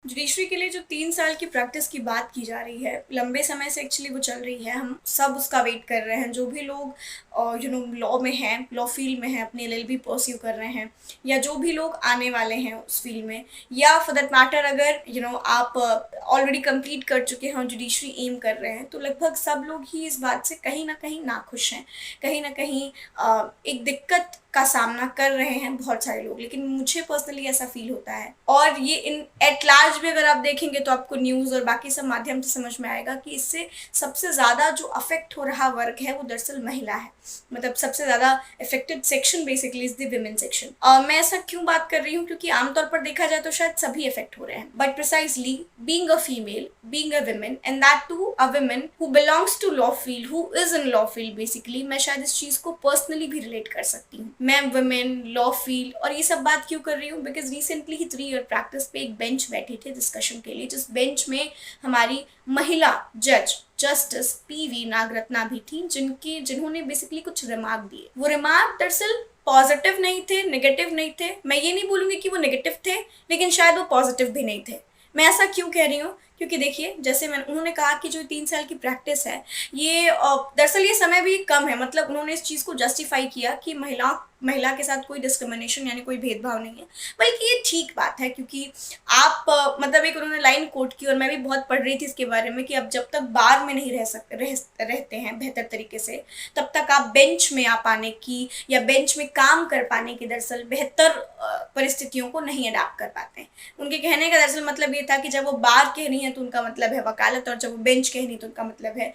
Judiciary के लिए जो 3 साल की प्रैक्टिस की बात की जा रही है, लंबे समय से एक्चुअली वो चल रही है। हम सब उसका वेट कर रहे हैं। जो भी लोग लॉ में हैं, लॉ फील्ड में हैं, अपनी एलएलबी परस्यू कर रहे हैं, या जो भी लोग आने वाले हैं उस फील्ड में, या फॉर दैट मैटर अगर आप ऑलरेडी कंप्लीट कर चुके हैं और जुडिशरी एम कर रहे हैं, तो लगभग सब लोग ही इस बात से कहीं ना कहीं नाखुश हैं। कहीं ना कहीं एक दिक्कत का सामना कर रहे हैं बहुत सारे लोग। लेकिन मुझे पर्सनली ऐसा फील होता है, और ये इन एट लार्ज भी अगर आप देखेंगे तो आपको न्यूज़ और बाकी सब माध्यम से समझ में आएगा कि इससे सबसे ज़्यादा जो अफेक्ट हो रहा वर्ग है वो दरअसल महिला है। मतलब सबसे ज़्यादा affected section basically is the women section. मैं ऐसा क्यों बात कर रही हूँ, क्योंकि आमतौर पर देखा जाए तो शायद सभी अफेक्ट हो रहे हैं, but precisely being a female, being a women, and that too a women who belongs to law field, who is in law field basically, मैं शायद इस चीज़ को पर्सनली भी रिलेट कर सकती हूँ। मैं वुमेन, लॉ फील्ड और ये सब बात क्यों कर रही हूँ, because recently he 3 year practice पे एक बेंच बैठी थे डिस्कशन के लिए, जिस बेंच में हमारी महिला जज जस्टिस पीवी नागरत्ना भी थी, जिन्होंने बेसिकली कुछ रिमार्क दिए। वो रिमार्क दरअसल पॉजिटिव नहीं थे, नेगेटिव नहीं थे। मैं ये नहीं बोलूँगी कि वो नेगेटिव थे, लेकिन शायद वो पॉजिटिव भी नहीं थे। मैं ऐसा क्यों कह रही हूँ, क्योंकि देखिए, जैसे उन्होंने कहा कि जो 3 साल की प्रैक्टिस है, ये दरअसल ये समय भी कम है। मतलब उन्होंने इस चीज़ को जस्टिफाई किया कि महिला के साथ कोई डिस्क्रिमिनेशन यानी कोई भेदभाव नहीं है, बल्कि ये ठीक बात है। क्योंकि आप मतलब एक उन्होंने लाइन कोट की, और मैं भी बहुत पढ़ रही थी इसके बारे में, कि अब जब तक बार में नहीं रहते हैं बेहतर तरीके से, तब तक आप बेंच में आ पाने की या बेंच में काम कर पाने की दरअसल बेहतर परिस्थितियों को नहीं अडाप्ट कर पाते हैं। उनके कहने का दरअसल मतलब ये था कि जब वो बार कहनी है तो उनका मतलब है वकालत, और जब वो बेंच कहनी तो उनका मतलब है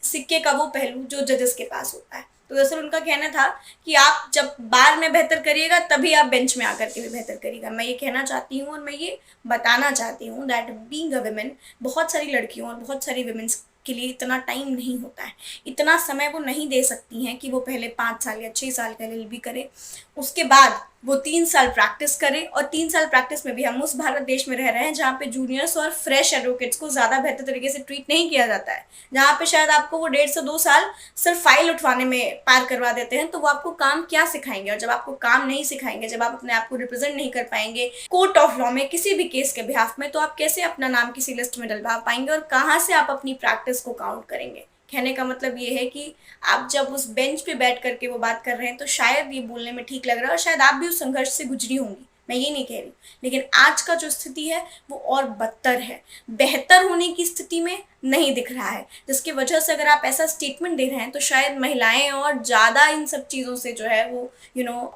सिक्के का वो पहलू जो जजेस के पास होता है। तो दरअसल उनका कहना था कि आप जब बार में बेहतर करिएगा तभी आप बेंच में आकर के भी बेहतर करिएगा। मैं ये कहना चाहती हूँ और मैं ये बताना चाहती हूँ दैट बीइंग अ वुमेन, बहुत सारी लड़कियों और बहुत सारी वुमेन्स के लिए इतना टाइम नहीं होता है, इतना समय वो नहीं दे सकती हैं कि वो पहले 5 साल या 6 साल का एलएलबी करे, उसके बाद वो 3 साल प्रैक्टिस करे। और 3 साल प्रैक्टिस में भी हम उस भारत देश में रह रहे हैं जहाँ पे जूनियर्स और फ्रेश एडवोकेट्स को ज़्यादा बेहतर तरीके से ट्रीट नहीं किया जाता है, जहाँ पे शायद आपको वो 1.5 से 2 साल सिर्फ फाइल उठवाने में पार करवा देते हैं। तो वो आपको काम क्या सिखाएंगे, और जब आपको काम नहीं सिखाएंगे, जब आप अपने आप को रिप्रेजेंट नहीं कर पाएंगे कोर्ट ऑफ लॉ में किसी भी केस के बिहाफ में, तो आप कैसे अपना नाम किसी लिस्ट में डलवा पाएंगे, और कहाँ से आप अपनी प्रैक्टिस को काउंट करेंगे। कहने का मतलब ये है कि आप जब उस बेंच पे बैठ करके वो बात कर रहे हैं तो शायद ये बोलने में ठीक लग रहा है, और शायद आप भी उस संघर्ष से गुजरी होंगी, मैं ये नहीं कह रही। लेकिन आज का जो स्थिति है वो और बदतर है, बेहतर होने की स्थिति में नहीं दिख रहा है, जिसकी वजह से अगर आप ऐसा स्टेटमेंट दे रहे हैं तो शायद महिलाएं और ज़्यादा इन सब चीज़ों से जो है वो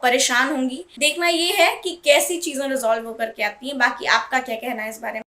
परेशान होंगी। देखना ये है कि कैसी चीज़ें रिजॉल्व होकर के आती हैं। बाकी आपका क्या कहना है इस बारे में।